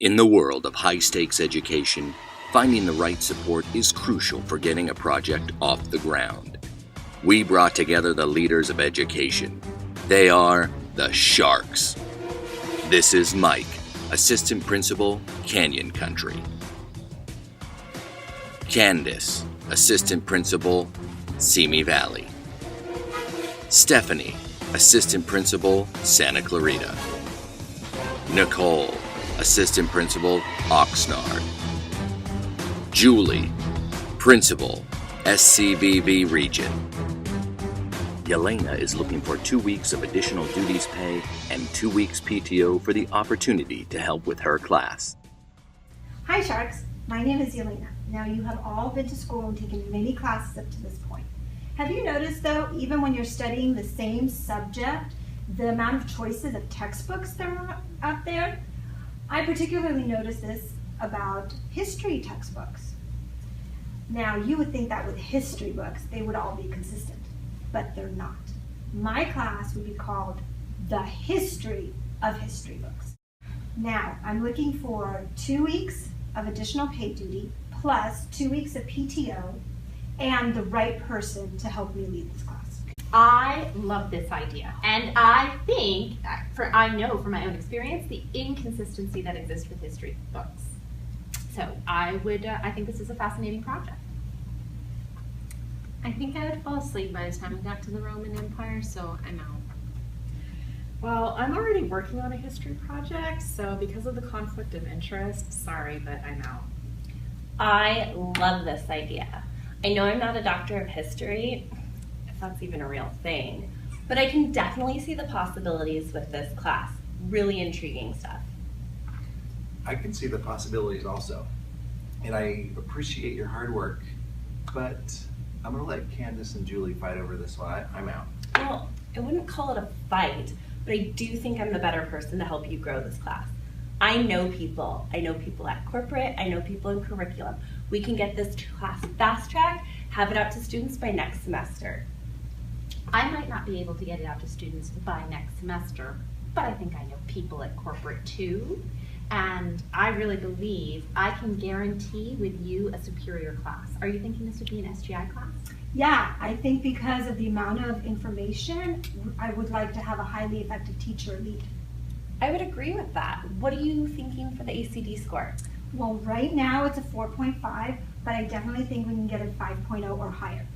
In the world of high-stakes education, finding the right support is crucial for getting a project off the ground. We brought together the leaders of education. They are the Sharks. This is Mike, Assistant Principal, Canyon Country. Candice, Assistant Principal, Simi Valley. Stephanie, Assistant Principal, Santa Clarita. Nicole, Assistant Principal, Oxnard. Julie, Principal, SCVV Region. Yelena is looking for 2 weeks of additional duties pay and 2 weeks PTO for the opportunity to help with her class. Hi Sharks, my name is Yelena. Now you have all been to school and taken many classes up to this point. Have you noticed though, even when you're studying the same subject, the amount of choices of textbooks that are out there? I particularly noticed this about history textbooks. Now you would think that with history books, they would all be consistent, but they're not. My class would be called The History of History Books. Now, I'm looking for 2 weeks of additional paid duty, plus 2 weeks of PTO, and the right person to help me lead this class. I love this idea, and I think, I know from my own experience, the inconsistency that exists with history books. So I think this is a fascinating project. I think I would fall asleep by the time we got to the Roman Empire, so I'm out. Well, I'm already working on a history project, so because of the conflict of interest, sorry, but I'm out. I love this idea. I know I'm not a doctor of history, if that's even a real thing, but I can definitely see the possibilities with this class. Really intriguing stuff. I can see the possibilities also, and I appreciate your hard work, but I'm gonna let Candice and Julie fight over this one. I'm out. Well, I wouldn't call it a fight, but I do think I'm the better person to help you grow this class. I know people at corporate, I know people in curriculum. We can get this class fast-tracked, have it out to students by next semester. I might not be able to get it out to students by next semester, but I think I know people at corporate too. And I really believe I can guarantee with you a superior class. Are you thinking this would be an SGI class? Yeah, I think because of the amount of information, I would like to have a highly effective teacher lead. I would agree with that. What are you thinking for the ACD score? Well, right now it's a 4.5, but I definitely think we can get a 5.0 or higher.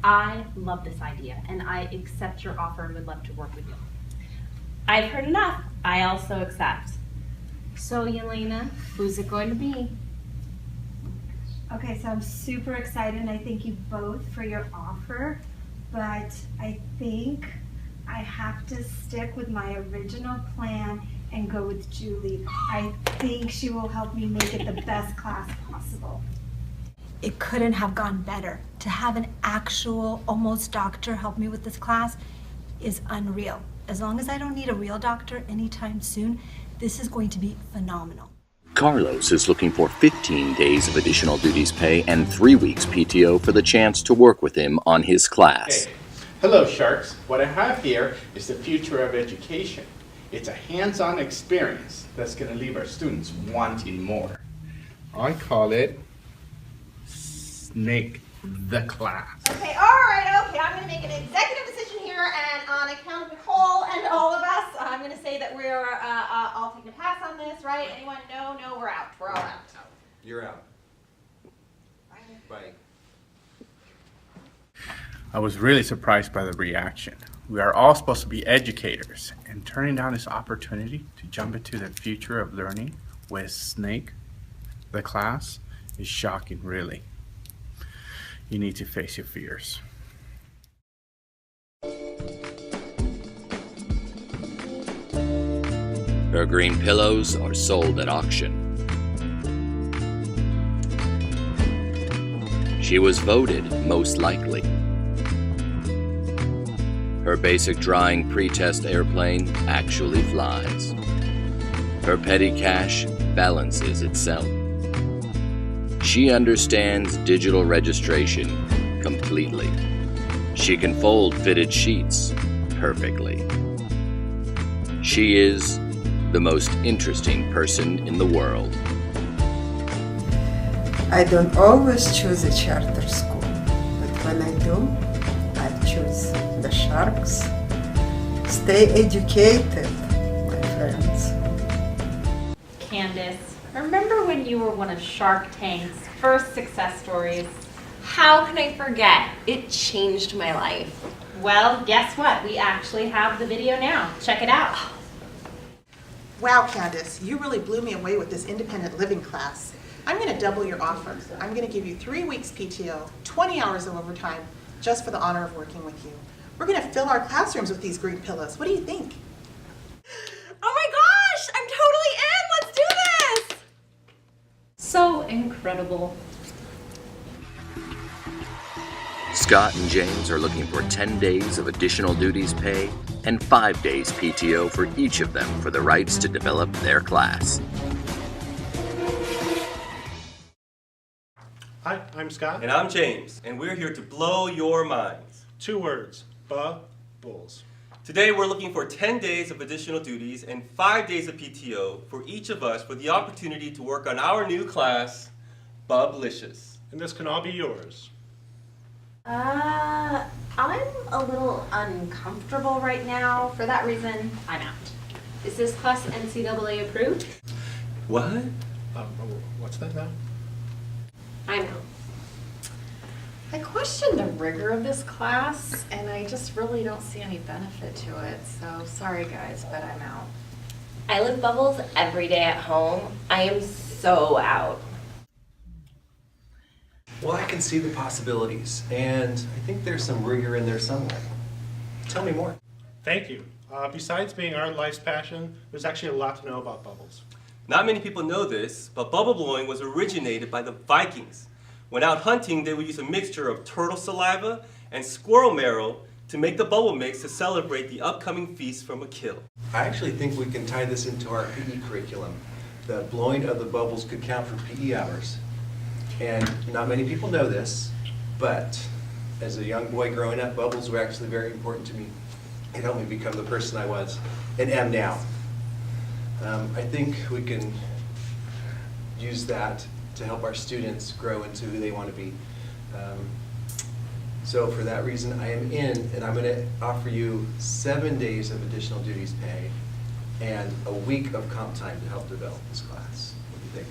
I love this idea, and I accept your offer and would love to work with you. I've heard enough. I also accept. So, Yelena, who's it going to be? Okay, so I'm super excited and I thank you both for your offer, but I think I have to stick with my original plan and go with Julie. I think she will help me make it the best class possible. It couldn't have gone better. To have an actual, almost doctor help me with this class is unreal. As long as I don't need a real doctor anytime soon, this is going to be phenomenal. Carlos is looking for 15 days of additional duties pay and 3 weeks PTO for the chance to work with him on his class. Hey. Hello Sharks, what I have here is the future of education. It's a hands-on experience that's going to leave our students wanting more. I call it Snake the Class. Okay, I'm going to make an executive decision here, and on account of Nicole and all of us, I'm going to say that we're all taking a pass on this, right? Anyone? No, we're out. We're all out. You're out. Bye. I was really surprised by the reaction. We are all supposed to be educators, and turning down this opportunity to jump into the future of learning with Snake, the class, is shocking, really. You need to face your fears. Her green pillows are sold at auction. She was voted most likely. Her basic drawing pre-test airplane actually flies. Her petty cash balances itself. She understands digital registration completely. She can fold fitted sheets perfectly. She is the most interesting person in the world. I don't always choose a charter school, but when I do, I choose the Sharks. Stay educated, my friends. Candice, remember when you were one of Shark Tank's first success stories? How can I forget? It changed my life. Well, guess what? We actually have the video now. Check it out. Wow, Candice, you really blew me away with this independent living class. I'm going to double your offer. I'm going to give you 3 weeks PTO, 20 hours of overtime, just for the honor of working with you. We're going to fill our classrooms with these green pillows. What do you think? Oh my gosh, I'm totally in. Let's do this. So incredible. Scott and James are looking for 10 days of additional duties pay and 5 days PTO for each of them for the rights to develop their class. Hi, I'm Scott. And I'm James, and we're here to blow your minds. 2 words, bubbles. Today we're looking for 10 days of additional duties and 5 days of PTO for each of us for the opportunity to work on our new class, Bublicious. And this can all be yours. I'm a little uncomfortable right now. For that reason, I'm out. Is this class NCAA approved? What? What's that now? I'm out. I question the rigor of this class, and I just really don't see any benefit to it. So sorry, guys, but I'm out. I live bubbles every day at home. I am so out. Well, I can see the possibilities, and I think there's some rigor in there somewhere. Tell me more. Thank you. Besides being our life's passion, there's actually a lot to know about bubbles. Not many people know this, but bubble blowing was originated by the Vikings. When out hunting, they would use a mixture of turtle saliva and squirrel marrow to make the bubble mix to celebrate the upcoming feast from a kill. I actually think we can tie this into our PE curriculum. The blowing of the bubbles could count for PE hours. And not many people know this, but as a young boy growing up, bubbles were actually very important to me. It helped me become the person I was and am now. I think we can use that to help our students grow into who they want to be. So for that reason, I am in, and I'm going to offer you 7 days of additional duties pay and a week of comp time to help develop this class. What do you think?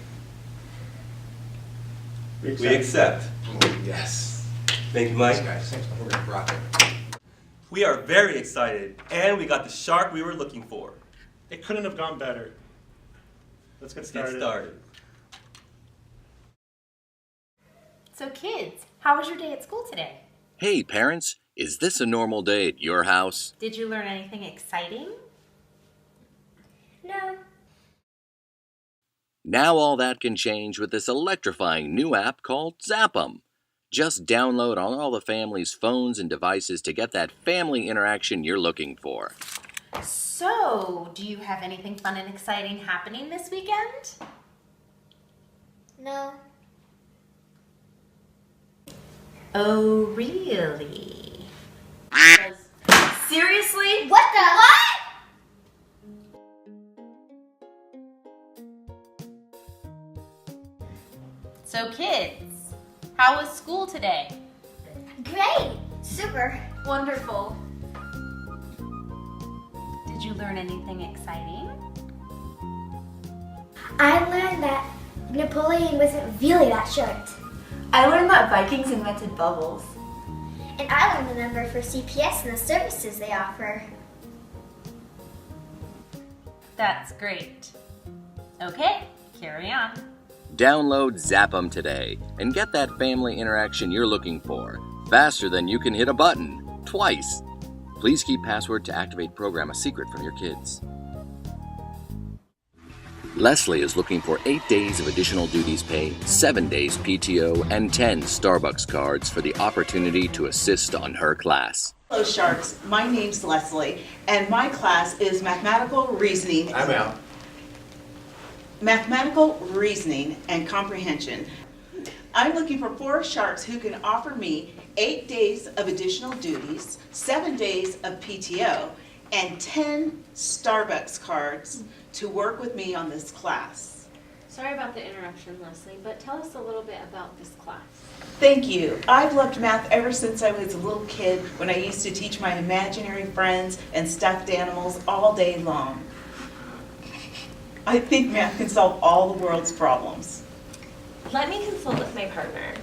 We accept. Yes. Thank you, Mike. Thanks, guys. Thanks. We're going to rock it. We are very excited, and we got the shark we were looking for. It couldn't have gone better. Let's get started. So kids, how was your day at school today? Hey parents, is this a normal day at your house? Did you learn anything exciting? No. Now all that can change with this electrifying new app called Zap'em. Just download on all the family's phones and devices to get that family interaction you're looking for. So, do you have anything fun and exciting happening this weekend? No. Oh, really? Seriously? What the? What? So kids, how was school today? Great. Super. Wonderful. Did you learn anything exciting? I learned that Napoleon wasn't really that short. I learned that Vikings invented bubbles. And I learned the number for CPS and the services they offer. That's great. Okay, carry on. Download Zap'em today and get that family interaction you're looking for, faster than you can hit a button, twice. Please keep password to activate program a secret from your kids. Leslie is looking for 8 days of additional duties pay, 7 days PTO, and 10 Starbucks cards for the opportunity to assist on her class. Hello Sharks, my name's Leslie, and my class is Mathematical Reasoning. I'm out. Mathematical Reasoning and Comprehension. I'm looking for 4 Sharks who can offer me 8 days of additional duties, 7 days of PTO, and 10 Starbucks cards to work with me on this class. Sorry about the interruption, Leslie, but tell us a little bit about this class. Thank you. I've loved math ever since I was a little kid when I used to teach my imaginary friends and stuffed animals all day long. I think math can solve all the world's problems. Let me consult with my partner.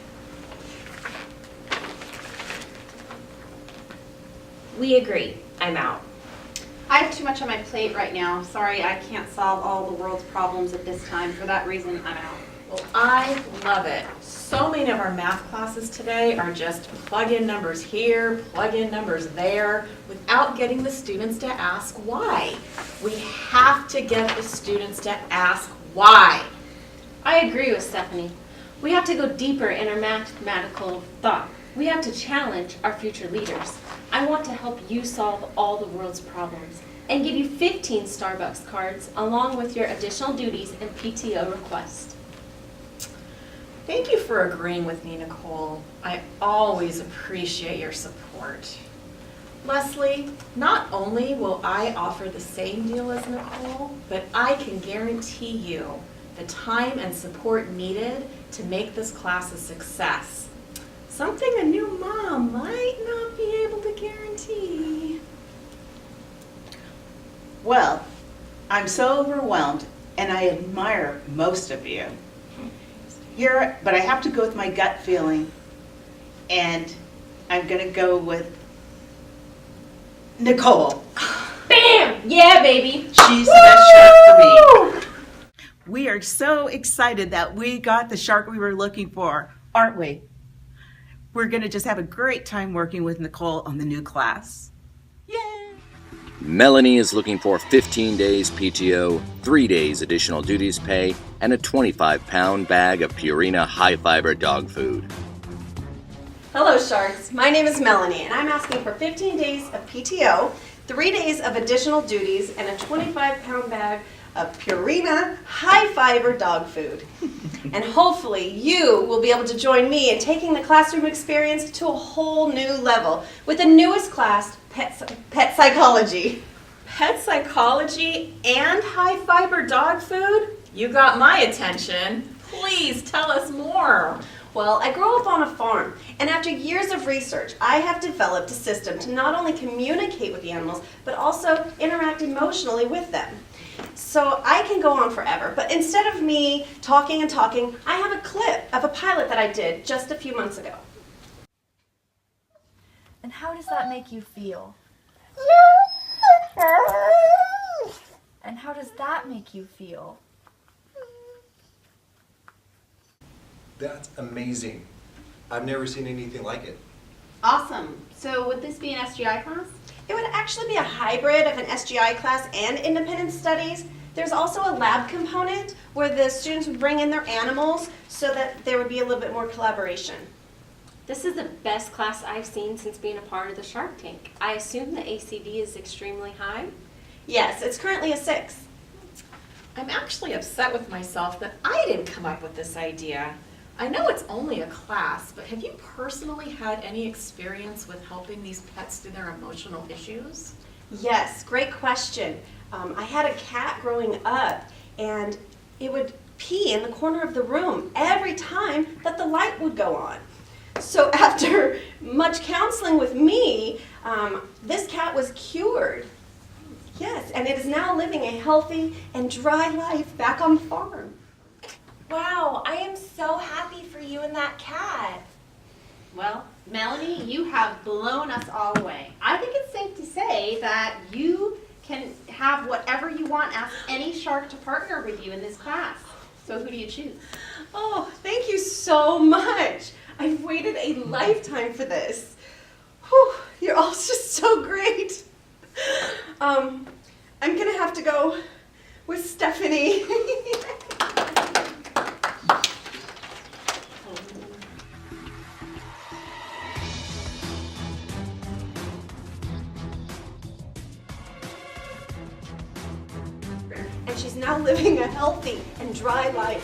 We agree. I'm out. I have too much on my plate right now. Sorry, I can't solve all the world's problems at this time. For that reason, I'm out. Well, I love it. So many of our math classes today are just plug in numbers here, plug in numbers there, without getting the students to ask why. We have to get the students to ask why. I agree with Stephanie. We have to go deeper in our mathematical thought. We have to challenge our future leaders. I want to help you solve all the world's problems and give you 15 Starbucks cards along with your additional duties and PTO requests. Thank you for agreeing with me, Nicole. I always appreciate your support. Leslie, not only will I offer the same deal as Nicole, but I can guarantee you the time and support needed to make this class a success. Something a new mom might not be able to guarantee. Well, I'm so overwhelmed, and I admire most of you. But I have to go with my gut feeling, and I'm going to go with Nicole. Bam! Yeah, baby. She's the best shark for me. We are so excited that we got the shark we were looking for, aren't we? We're going to just have a great time working with Nicole on the new class. Melanie is looking for 15 days PTO, 3 days additional duties pay, and a 25-pound bag of Purina high-fiber dog food. Hello, Sharks. My name is Melanie, and I'm asking for 15 days of PTO, 3 days of additional duties, and a 25-pound bag of Purina high-fiber dog food. And hopefully you will be able to join me in taking the classroom experience to a whole new level with the newest class, Pet Psychology. Pet psychology and high-fiber dog food? You got my attention. Please tell us more. Well, I grew up on a farm, and after years of research, I have developed a system to not only communicate with the animals, but also interact emotionally with them. So I can go on forever, but instead of me talking and talking, I have a clip of a pilot that I did just a few months ago. And how does that make you feel? And how does that make you feel? That's amazing. I've never seen anything like it. Awesome. So would this be an SGI class? It would actually be a hybrid of an SGI class and independent studies. There's also a lab component where the students would bring in their animals so that there would be a little bit more collaboration. This is the best class I've seen since being a part of the Shark Tank. I assume the ACV is extremely high? Yes, it's currently a 6. I'm actually upset with myself that I didn't come up with this idea. I know it's only a class, but have you personally had any experience with helping these pets through their emotional issues? Yes, great question. I had a cat growing up, and it would pee in the corner of the room every time that the light would go on. So after much counseling with me, this cat was cured. Yes, and it is now living a healthy and dry life back on the farm. Wow, I am so happy for you and that cat. Well, Melanie, you have blown us all away. I think it's safe to say that you can have whatever you want. Ask any shark to partner with you in this class. So who do you choose? Oh, thank you so much. I've waited a lifetime for this. Whew, you're all just so great. I'm gonna have to go with Stephanie. And she's now living a healthy and dry life.